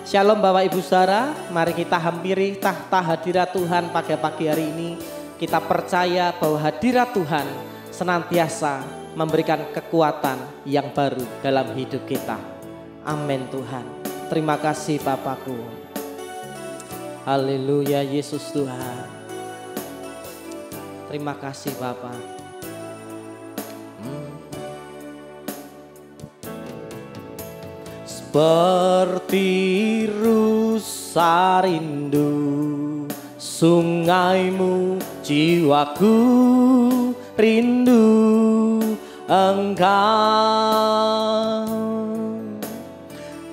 Shalom Bapak Ibu Saudara, mari kita hampiri tahta hadirat Tuhan pada pagi hari ini. Kita percaya bahwa hadirat Tuhan senantiasa memberikan kekuatan yang baru dalam hidup kita. Amin Tuhan. Terima kasih Bapakku. Haleluya Yesus Tuhan. Terima kasih Bapak. Seperti rusa rindu sungaimu, jiwaku rindu Engkau.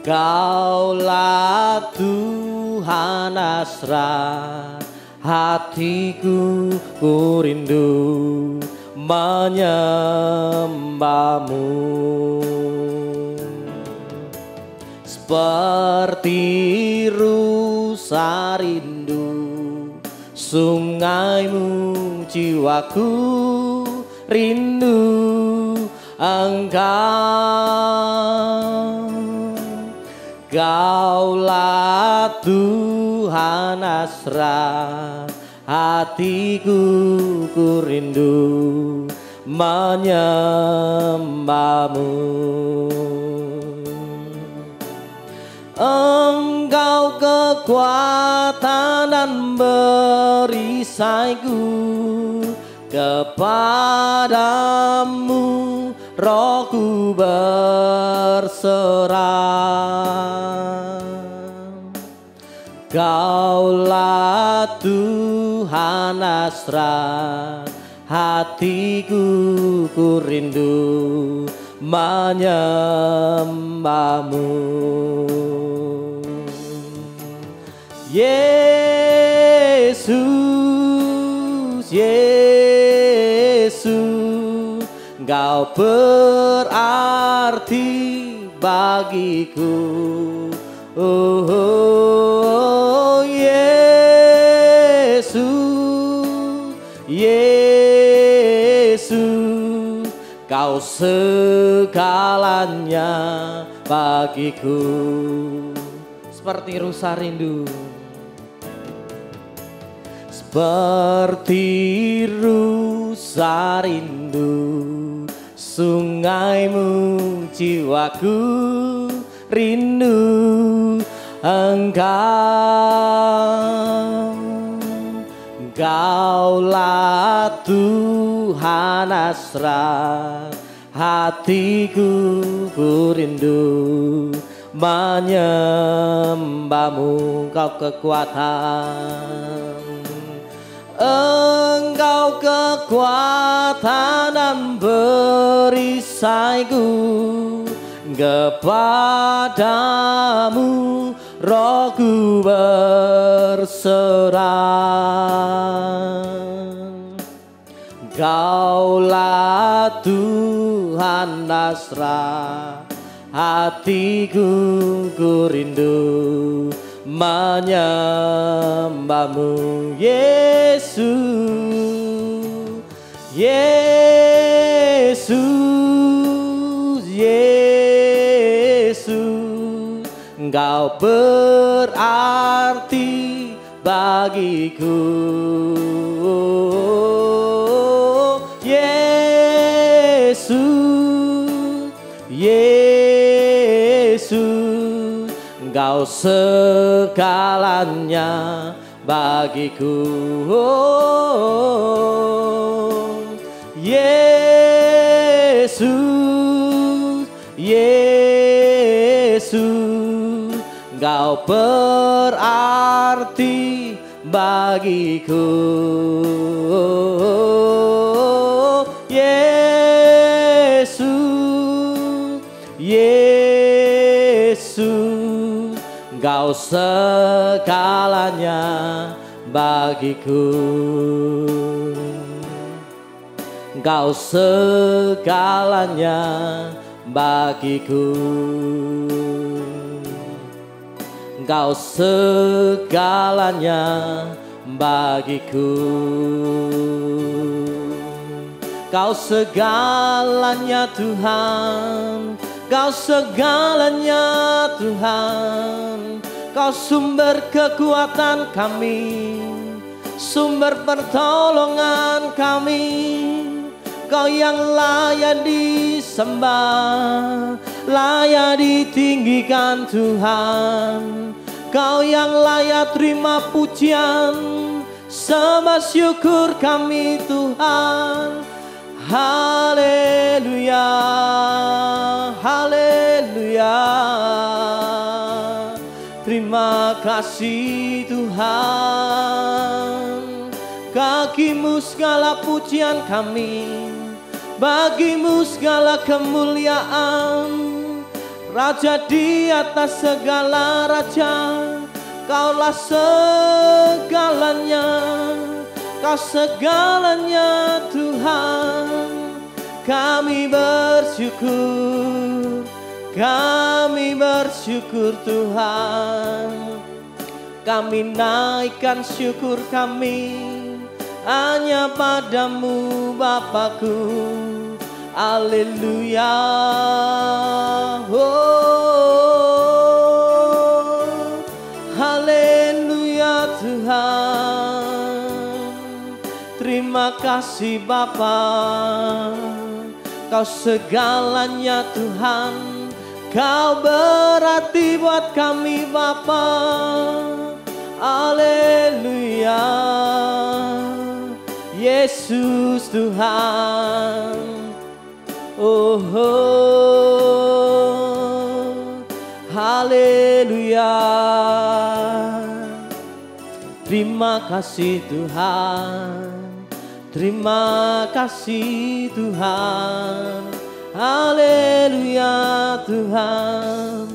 Kaulah Tuhan asra hatiku, ku rindu menyembahmu. Seperti rusa rindu sungaimu, jiwaku rindu Engkau. Kaulah Tuhan asra hatiku, ku rindu menyembahmu. Engkau kekuatan dan perisaiku, kepadamu rohku berserah. Kaulah Tuhan asra hatiku, ku rindu menyembahmu. Yesus, Yesus, Engkau berarti bagiku. Oh, Yesus, Yesus, Kau segalanya bagiku. Seperti rusa rindu, seperti rusa rindu sungaimu, jiwaku rindu Engkau. Kaulah Tuhan asra hatiku, ku rindu menyembahmu. Engkau kekuatan, Engkau kekuatan dan perisaiku, kepadamu rohku berserah. Kaulah Tuhan asra hatiku, ku rindu menyembahmu. Yesus, Yesus, Yesus, Engkau berarti bagiku. Yesus, Yesus, Engkau segalanya bagiku. Yesus, Yesus, Engkau berarti bagiku. Yesus, Yesus, Engkau segalanya bagiku. Engkau segalanya bagiku. Engkau segalanya bagiku. Kau segalanya Tuhan, Kau segalanya Tuhan, Kau sumber kekuatan kami, sumber pertolongan kami. Kau yang layak disembah, layak ditinggikan Tuhan. Kau yang layak terima pujian, sembah syukur kami Tuhan. Haleluya, haleluya. Terima kasih Tuhan. Bagimu segala pujian kami, bagimu segala kemuliaan. Raja di atas segala raja, Kaulah segalanya, Kau segalanya Tuhan. Kami bersyukur, kami bersyukur Tuhan. Kami naikkan syukur kami hanya padamu Bapakku. Haleluya. Oh, haleluya Tuhan. Terima kasih Bapa, Kau segalanya Tuhan. Kau berarti buat kami Bapa. Haleluya. Yesus Tuhan. Oh, haleluya. Terima kasih Tuhan, terima kasih Tuhan. Haleluya Tuhan.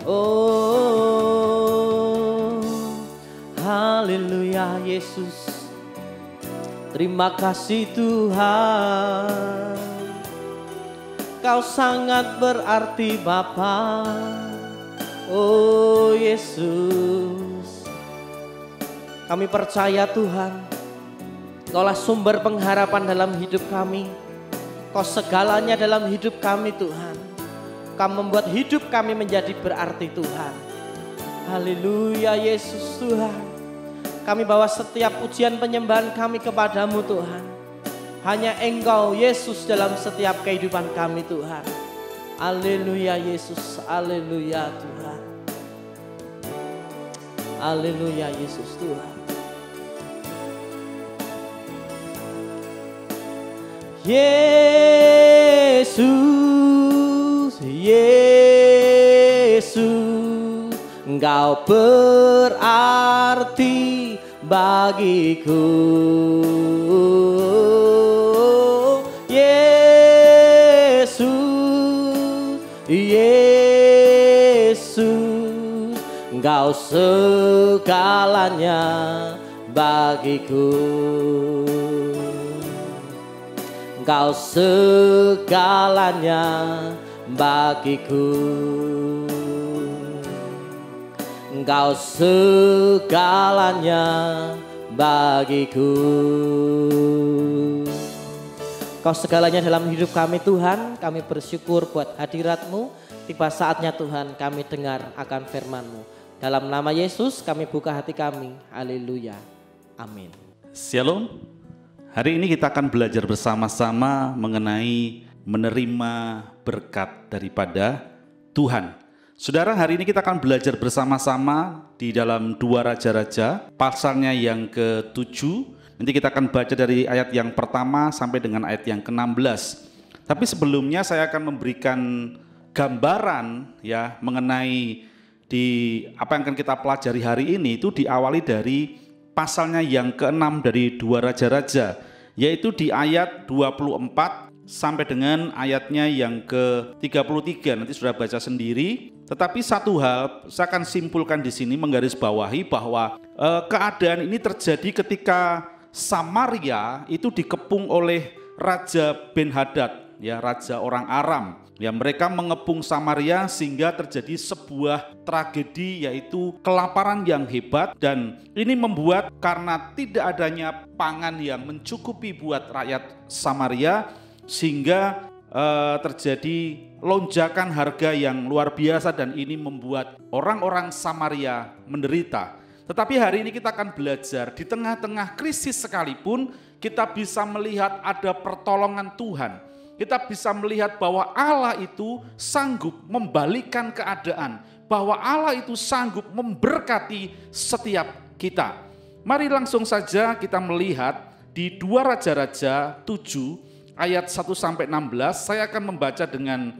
Oh, haleluya Yesus. Terima kasih Tuhan. Kau sangat berarti Bapa. Oh Yesus, kami percaya Tuhan, Kaulah sumber pengharapan dalam hidup kami. Kau segalanya dalam hidup kami Tuhan. Kau membuat hidup kami menjadi berarti Tuhan. Haleluya Yesus Tuhan. Kami bawa setiap pujian penyembahan kami kepadamu Tuhan. Hanya Engkau Yesus dalam setiap kehidupan kami Tuhan. Haleluya Yesus, haleluya Tuhan. Haleluya Yesus Tuhan. Yesus, Yesus, Engkau berarti bagiku. Yesus, Yesus, Engkau segalanya bagiku. Engkau segalanya bagiku. Engkau segalanya bagiku. Kau segalanya dalam hidup kami Tuhan. Kami bersyukur buat hadirat-Mu. Tiba saatnya Tuhan kami dengar akan firman-Mu. Dalam nama Yesus kami buka hati kami. Haleluya. Amin. Shalom. Hari ini kita akan belajar bersama-sama mengenai menerima berkat daripada Tuhan. Saudara, hari ini kita akan belajar bersama-sama di dalam 2 Raja-Raja, pasalnya yang ke-7. Nanti kita akan baca dari ayat yang pertama sampai dengan ayat yang ke-16. Tapi sebelumnya saya akan memberikan gambaran ya mengenai di apa yang akan kita pelajari hari ini. Itu diawali dari pasalnya yang ke-6 dari 2 Raja-Raja, yaitu di ayat 24 sampai dengan ayatnya yang ke-33. Nanti sudah baca sendiri. Tetapi satu hal saya akan simpulkan di sini, menggarisbawahi bahwa keadaan ini terjadi ketika Samaria itu dikepung oleh Raja Ben-Hadad, ya, raja orang Aram. Ya, mereka mengepung Samaria sehingga terjadi sebuah tragedi, yaitu kelaparan yang hebat, dan ini membuat karena tidak adanya pangan yang mencukupi buat rakyat Samaria, sehingga terjadi lonjakan harga yang luar biasa dan ini membuat orang-orang Samaria menderita. Tetapi hari ini kita akan belajar di tengah-tengah krisis sekalipun kita bisa melihat ada pertolongan Tuhan. Kita bisa melihat bahwa Allah itu sanggup membalikkan keadaan, bahwa Allah itu sanggup memberkati setiap kita. Mari langsung saja kita melihat di 2 Raja-Raja 7 ayat 1-16, saya akan membaca dengan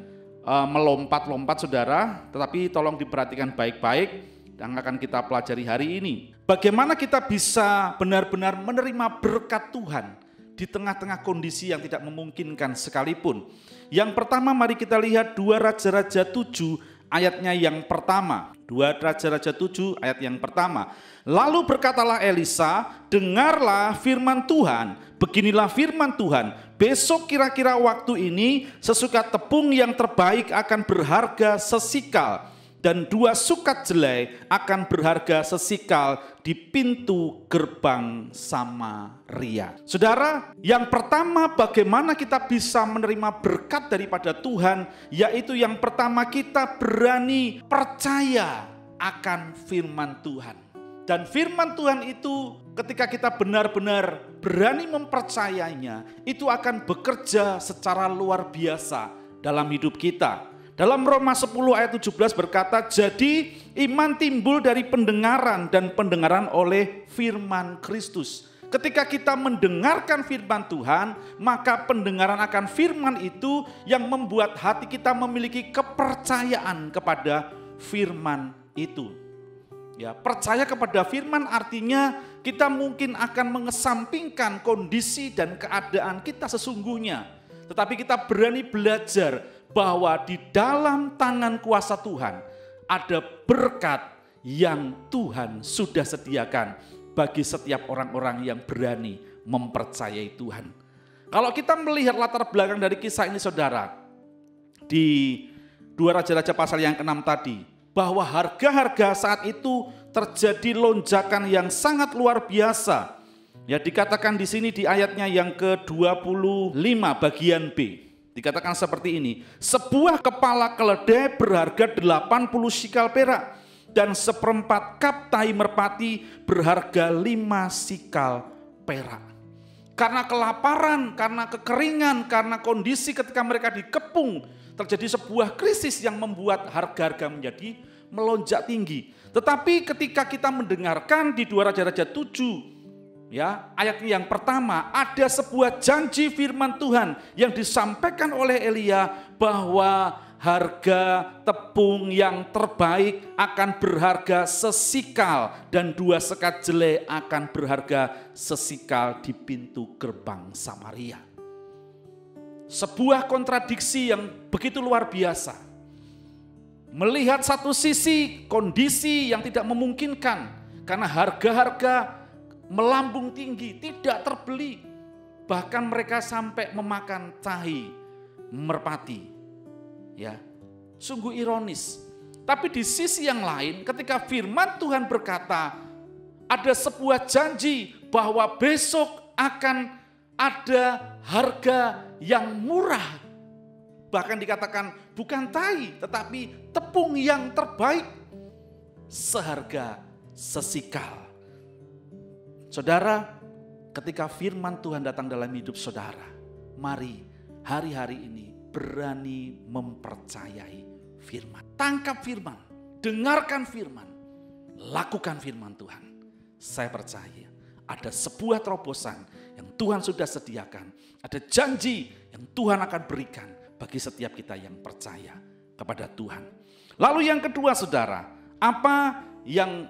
melompat-lompat saudara, tetapi tolong diperhatikan baik-baik yang akan kita pelajari hari ini. Bagaimana kita bisa benar-benar menerima berkat Tuhan di tengah-tengah kondisi yang tidak memungkinkan sekalipun. Yang pertama mari kita lihat 2 Raja-Raja 7 ayatnya yang pertama. 2 Raja-Raja 7 ayat yang pertama. Lalu berkatalah Elisa, dengarlah firman Tuhan. Beginilah firman Tuhan, besok kira-kira waktu ini sesukat tepung yang terbaik akan berharga sesikal. Dan 2 sukat jelai akan berharga sesikal di pintu gerbang Samaria. Saudara, yang pertama bagaimana kita bisa menerima berkat daripada Tuhan, yaitu yang pertama kita berani percaya akan firman Tuhan. Dan firman Tuhan itu ketika kita benar-benar berani mempercayainya, itu akan bekerja secara luar biasa dalam hidup kita. Dalam Roma 10 ayat 17 berkata, jadi iman timbul dari pendengaran dan pendengaran oleh firman Kristus. Ketika kita mendengarkan firman Tuhan, maka pendengaran akan firman itu yang membuat hati kita memiliki kepercayaan kepada firman itu. Ya, percaya kepada firman artinya kita mungkin akan mengesampingkan kondisi dan keadaan kita sesungguhnya. Tetapi kita berani belajar bahwa di dalam tangan kuasa Tuhan ada berkat yang Tuhan sudah sediakan bagi setiap orang-orang yang berani mempercayai Tuhan. Kalau kita melihat latar belakang dari kisah ini saudara, di 2 Raja-Raja pasal yang ke-6 tadi, bahwa harga-harga saat itu terjadi lonjakan yang sangat luar biasa. Ya, dikatakan di sini di ayatnya yang ke-25 bagian B. Dikatakan seperti ini, sebuah kepala keledai berharga 80 sikal perak dan 1/4 kap tahi merpati berharga 5 sikal perak. Karena kelaparan, karena kekeringan, karena kondisi ketika mereka dikepung, terjadi sebuah krisis yang membuat harga-harga menjadi melonjak tinggi. Tetapi ketika kita mendengarkan di 2 Raja-Raja 7, ya, ayat yang pertama ada sebuah janji firman Tuhan yang disampaikan oleh Elia bahwa harga tepung yang terbaik akan berharga sesikal dan 2 sekat jelai akan berharga sesikal di pintu gerbang Samaria. Sebuah kontradiksi yang begitu luar biasa. Melihat satu sisi kondisi yang tidak memungkinkan karena harga-harga melambung tinggi, tidak terbeli. Bahkan mereka sampai memakan tahi merpati. Ya, sungguh ironis. Tapi di sisi yang lain ketika firman Tuhan berkata ada sebuah janji bahwa besok akan ada harga yang murah. Bahkan dikatakan bukan tahi tetapi tepung yang terbaik seharga sesikal. Saudara, ketika firman Tuhan datang dalam hidup saudara, mari hari-hari ini berani mempercayai firman. Tangkap firman, dengarkan firman, lakukan firman Tuhan. Saya percaya ada sebuah terobosan yang Tuhan sudah sediakan. Ada janji yang Tuhan akan berikan bagi setiap kita yang percaya kepada Tuhan. Lalu yang kedua saudara, apa yang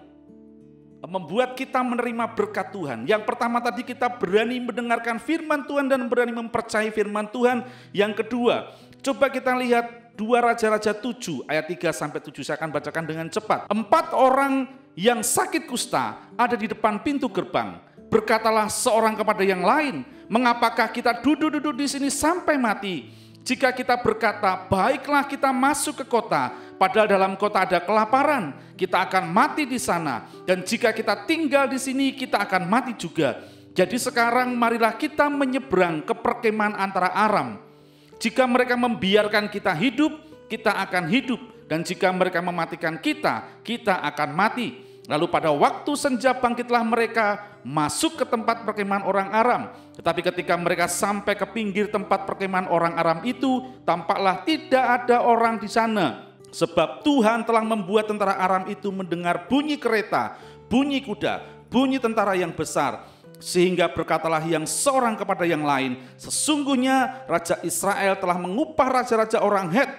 membuat kita menerima berkat Tuhan? Yang pertama tadi kita berani mendengarkan firman Tuhan dan berani mempercayai firman Tuhan. Yang kedua, coba kita lihat 2 Raja-Raja 7 ayat 3-7. Saya akan bacakan dengan cepat. 4 orang yang sakit kusta ada di depan pintu gerbang. Berkatalah seorang kepada yang lain, mengapakah kita duduk-duduk di sini sampai mati? Jika kita berkata, baiklah kita masuk ke kota, padahal dalam kota ada kelaparan, kita akan mati di sana. Dan jika kita tinggal di sini, kita akan mati juga. Jadi sekarang marilah kita menyeberang ke perkemahan antara Aram. Jika mereka membiarkan kita hidup, kita akan hidup. Dan jika mereka mematikan kita, kita akan mati. Lalu pada waktu senja bangkitlah mereka masuk ke tempat perkemahan orang Aram. Tetapi ketika mereka sampai ke pinggir tempat perkemahan orang Aram itu, tampaklah tidak ada orang di sana. Sebab Tuhan telah membuat tentara Aram itu mendengar bunyi kereta, bunyi kuda, bunyi tentara yang besar. Sehingga berkatalah yang seorang kepada yang lain, sesungguhnya Raja Israel telah mengupah raja-raja orang Het,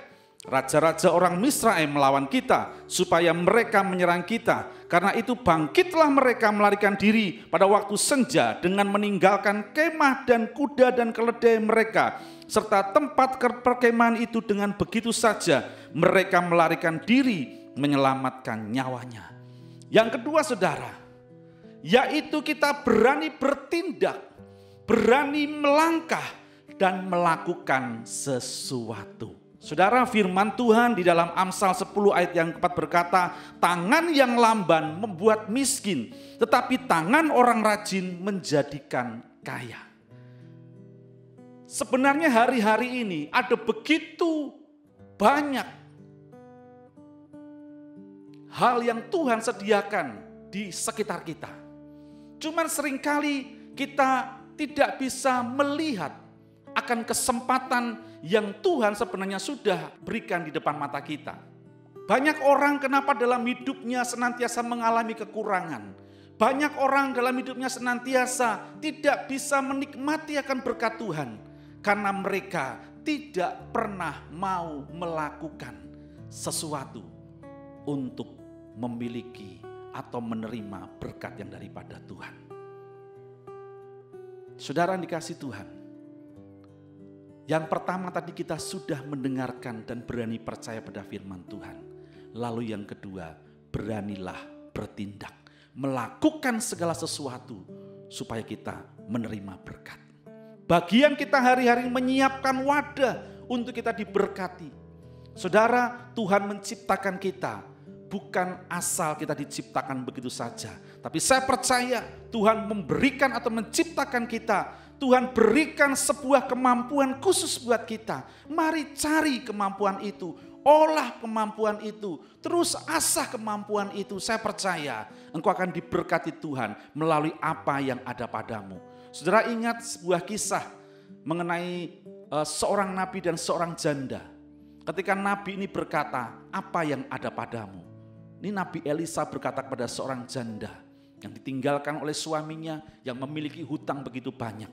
raja-raja orang Misraim melawan kita, supaya mereka menyerang kita. Karena itu bangkitlah mereka melarikan diri pada waktu senja dengan meninggalkan kemah dan kuda dan keledai mereka, serta tempat perkemahan itu. Dengan begitu saja mereka melarikan diri menyelamatkan nyawanya. Yang kedua saudara, yaitu kita berani bertindak, berani melangkah dan melakukan sesuatu. Saudara, firman Tuhan di dalam Amsal 10 ayat yang keempat berkata, tangan yang lamban membuat miskin, tetapi tangan orang rajin menjadikan kaya. Sebenarnya hari-hari ini ada begitu banyak hal yang Tuhan sediakan di sekitar kita. Cuman seringkali kita tidak bisa melihat akan kesempatan yang Tuhan sebenarnya sudah berikan di depan mata kita. Banyak orang kenapa dalam hidupnya senantiasa mengalami kekurangan. Banyak orang dalam hidupnya senantiasa tidak bisa menikmati akan berkat Tuhan. Karena mereka tidak pernah mau melakukan sesuatu untuk memiliki atau menerima berkat yang daripada Tuhan. Saudara yang dikasihi Tuhan, yang pertama tadi kita sudah mendengarkan dan berani percaya pada firman Tuhan. Lalu yang kedua, beranilah bertindak, melakukan segala sesuatu supaya kita menerima berkat. Bagian kita hari-hari menyiapkan wadah untuk kita diberkati. Saudara, Tuhan menciptakan kita bukan asal kita diciptakan begitu saja. Tapi saya percaya Tuhan memberikan atau menciptakan kita. Tuhan berikan sebuah kemampuan khusus buat kita. Mari cari kemampuan itu. Olah kemampuan itu. Terus asah kemampuan itu. Saya percaya engkau akan diberkati Tuhan melalui apa yang ada padamu. Saudara ingat sebuah kisah mengenai seorang nabi dan seorang janda. Ketika nabi ini berkata, apa yang ada padamu? Ini Nabi Elisa berkata kepada seorang janda yang ditinggalkan oleh suaminya yang memiliki hutang begitu banyak.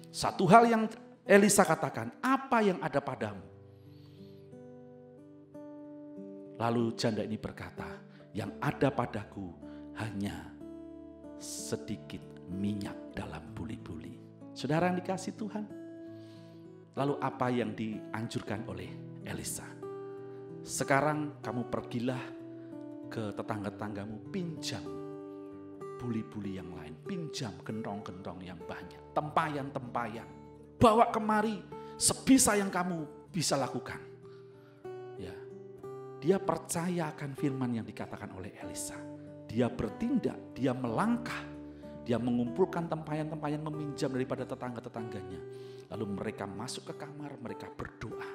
Satu hal yang Elisa katakan, apa yang ada padamu? Lalu janda ini berkata, yang ada padaku hanya sedikit minyak dalam buli-buli. Saudara yang dikasihi Tuhan, lalu apa yang dianjurkan oleh Elisa? Sekarang kamu pergilah ke tetangga-tetanggamu, pinjam buli-buli yang lain, pinjam gentong-gentong yang banyak, tempayan-tempayan, bawa kemari sebisa yang kamu bisa lakukan. Ya, dia percaya akan firman yang dikatakan oleh Elisa. Dia bertindak, dia melangkah, dia mengumpulkan tempayan-tempayan, meminjam daripada tetangga-tetangganya. Lalu mereka masuk ke kamar, mereka berdoa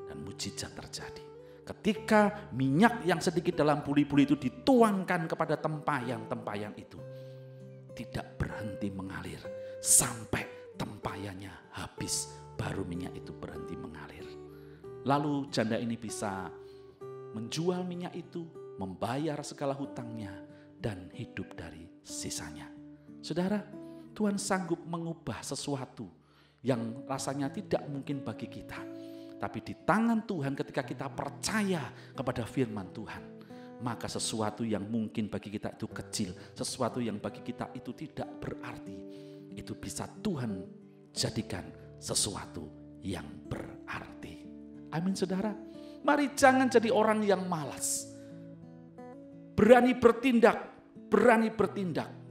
dan mujizat terjadi. Ketika minyak yang sedikit dalam buli-buli itu dituangkan kepada tempayan-tempayan itu, tidak berhenti mengalir sampai tempayannya habis, baru minyak itu berhenti mengalir. Lalu janda ini bisa menjual minyak itu, membayar segala hutangnya, dan hidup dari sisanya. Saudara, Tuhan sanggup mengubah sesuatu yang rasanya tidak mungkin bagi kita. Tapi di tangan Tuhan ketika kita percaya kepada firman Tuhan, maka sesuatu yang mungkin bagi kita itu kecil, sesuatu yang bagi kita itu tidak berarti, itu bisa Tuhan jadikan sesuatu yang berarti. Amin saudara. Mari jangan jadi orang yang malas. Berani bertindak,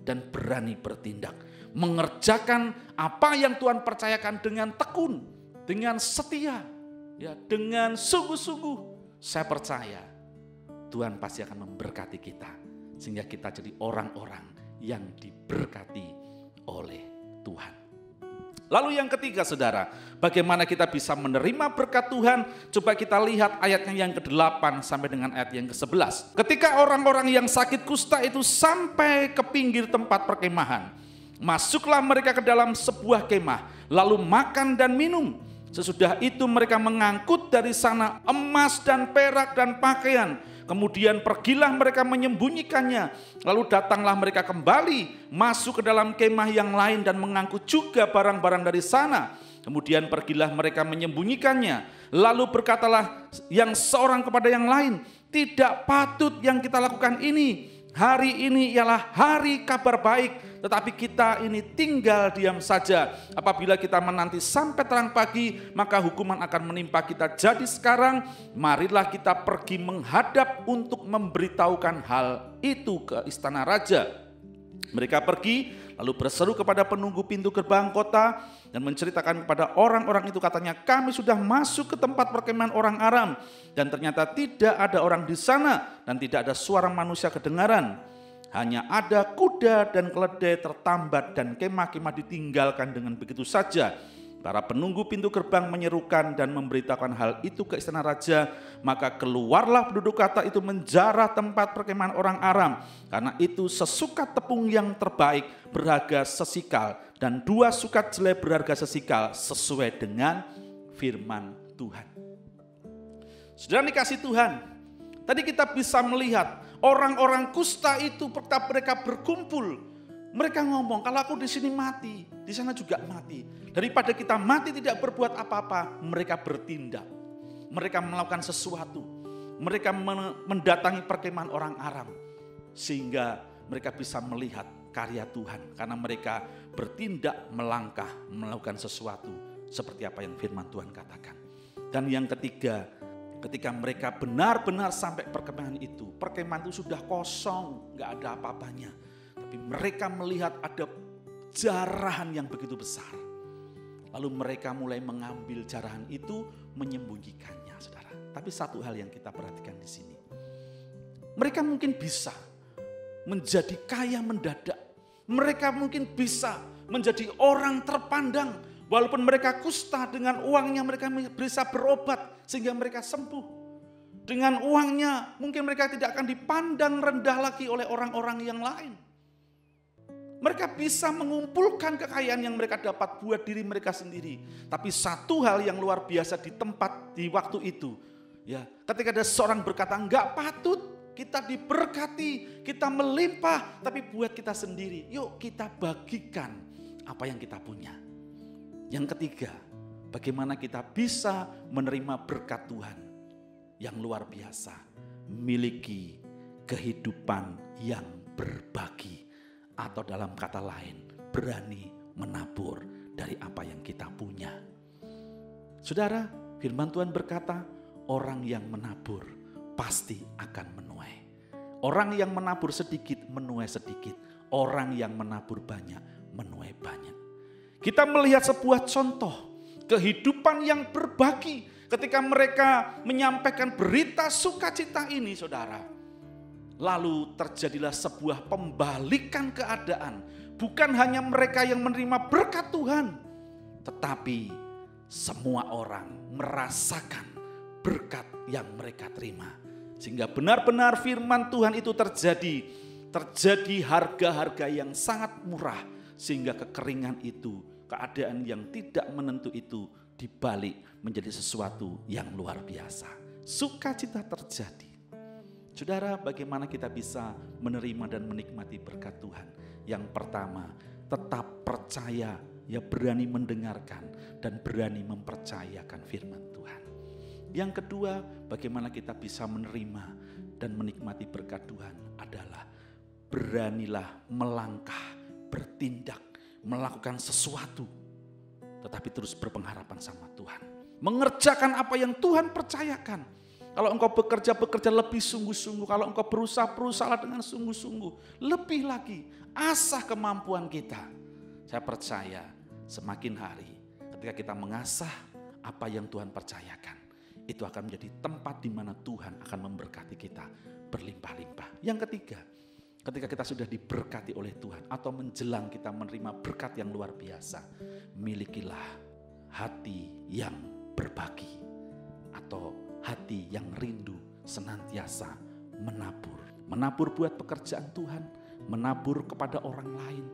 dan berani bertindak. Mengerjakan apa yang Tuhan percayakan dengan tekun, dengan setia. Ya, dengan sungguh-sungguh saya percaya Tuhan pasti akan memberkati kita sehingga kita jadi orang-orang yang diberkati oleh Tuhan. Lalu yang ketiga saudara, bagaimana kita bisa menerima berkat Tuhan? Coba kita lihat ayatnya yang ke-8 sampai dengan ayat yang ke-11. Ketika orang-orang yang sakit kusta itu sampai ke pinggir tempat perkemahan, masuklah mereka ke dalam sebuah kemah, lalu makan dan minum. Sesudah itu mereka mengangkut dari sana emas dan perak dan pakaian. Kemudian pergilah mereka menyembunyikannya. Lalu datanglah mereka kembali masuk ke dalam kemah yang lain dan mengangkut juga barang-barang dari sana. Kemudian pergilah mereka menyembunyikannya. Lalu berkatalah yang seorang kepada yang lain, tidak patut yang kita lakukan ini. Hari ini ialah hari kabar baik, tetapi kita ini tinggal diam saja. Apabila kita menanti sampai terang pagi, maka hukuman akan menimpa kita. Jadi sekarang, marilah kita pergi menghadap untuk memberitahukan hal itu ke istana raja. Mereka pergi, lalu berseru kepada penunggu pintu gerbang kota dan menceritakan kepada orang-orang itu, katanya, kami sudah masuk ke tempat perkemahan orang Aram dan ternyata tidak ada orang di sana dan tidak ada suara manusia kedengaran. Hanya ada kuda dan keledai tertambat dan kemah-kemah ditinggalkan dengan begitu saja. Para penunggu pintu gerbang menyerukan dan memberitakan hal itu ke istana raja. Maka keluarlah penduduk kota itu menjarah tempat perkemahan orang Aram. Karena itu sesukat tepung yang terbaik berharga sesikal dan 2 sukat jelai berharga sesikal sesuai dengan firman Tuhan. Saudara dikasih Tuhan, tadi kita bisa melihat orang-orang kusta itu mereka berkumpul. Mereka ngomong, kalau aku di sini mati, di sana juga mati. Daripada kita mati tidak berbuat apa-apa, mereka bertindak. Mereka melakukan sesuatu. Mereka mendatangi perkemahan orang Aram. Sehingga mereka bisa melihat karya Tuhan. Karena mereka bertindak, melangkah, melakukan sesuatu. Seperti apa yang firman Tuhan katakan. Dan yang ketiga, ketika mereka benar-benar sampai perkemahan itu sudah kosong, gak ada apa-apanya. Tapi mereka melihat ada jarahan yang begitu besar. Lalu mereka mulai mengambil jarahan itu, menyembunyikannya, saudara. Tapi satu hal yang kita perhatikan di sini. Mereka mungkin bisa menjadi kaya mendadak. Mereka mungkin bisa menjadi orang terpandang. Walaupun mereka kusta, dengan uangnya mereka bisa berobat sehingga mereka sembuh. Dengan uangnya mungkin mereka tidak akan dipandang rendah lagi oleh orang-orang yang lain. Mereka bisa mengumpulkan kekayaan yang mereka dapat buat diri mereka sendiri. Tapi satu hal yang luar biasa di waktu itu, ya, ketika ada seorang berkata, enggak patut kita diberkati, kita melimpah, tapi buat kita sendiri. Yuk kita bagikan apa yang kita punya. Yang ketiga, bagaimana kita bisa menerima berkat Tuhan yang luar biasa, miliki kehidupan yang berbagi. Atau dalam kata lain, berani menabur dari apa yang kita punya. Saudara, firman Tuhan berkata, orang yang menabur pasti akan menuai. Orang yang menabur sedikit, menuai sedikit. Orang yang menabur banyak, menuai banyak. Kita melihat sebuah contoh kehidupan yang berbagi ketika mereka menyampaikan berita sukacita ini, saudara. Lalu terjadilah sebuah pembalikan keadaan. Bukan hanya mereka yang menerima berkat Tuhan, tetapi semua orang merasakan berkat yang mereka terima. Sehingga benar-benar firman Tuhan itu terjadi. Terjadi harga-harga yang sangat murah. Sehingga kekeringan itu, keadaan yang tidak menentu itu dibalik menjadi sesuatu yang luar biasa. Sukacita terjadi. Saudara, bagaimana kita bisa menerima dan menikmati berkat Tuhan? Yang pertama, tetap percaya, ya berani mendengarkan dan berani mempercayakan firman Tuhan. Yang kedua, bagaimana kita bisa menerima dan menikmati berkat Tuhan adalah beranilah melangkah, bertindak, melakukan sesuatu, tetapi terus berpengharapan sama Tuhan. Mengerjakan apa yang Tuhan percayakan. Kalau engkau bekerja lebih sungguh-sungguh. Kalau engkau berusaha dengan sungguh-sungguh. Lebih lagi, asah kemampuan kita. Saya percaya semakin hari ketika kita mengasah apa yang Tuhan percayakan, itu akan menjadi tempat di mana Tuhan akan memberkati kita berlimpah-limpah. Yang ketiga, ketika kita sudah diberkati oleh Tuhan atau menjelang kita menerima berkat yang luar biasa, milikilah hati yang berbagi atau hati yang rindu senantiasa menabur. Menabur buat pekerjaan Tuhan, menabur kepada orang lain,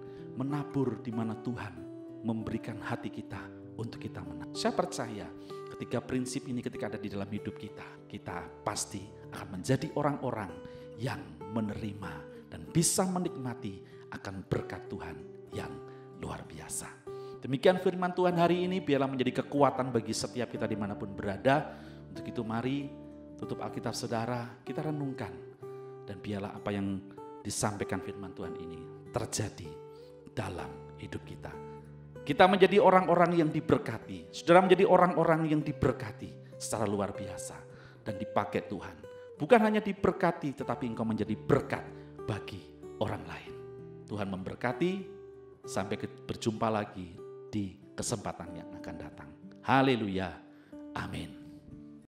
menabur di mana Tuhan memberikan hati kita untuk kita menabur. Saya percaya ketika prinsip ini ketika ada di dalam hidup kita, kita pasti akan menjadi orang-orang yang menerima dan bisa menikmati akan berkat Tuhan yang luar biasa. Demikian firman Tuhan hari ini, biarlah menjadi kekuatan bagi setiap kita dimanapun berada. Untuk itu mari tutup Alkitab saudara, kita renungkan. Dan biarlah apa yang disampaikan firman Tuhan ini terjadi dalam hidup kita. Kita menjadi orang-orang yang diberkati. Saudara menjadi orang-orang yang diberkati secara luar biasa. Dan dipakai Tuhan. Bukan hanya diberkati, tetapi engkau menjadi berkat bagi orang lain. Tuhan memberkati, sampai berjumpa lagi di kesempatan yang akan datang. Haleluya. Amin.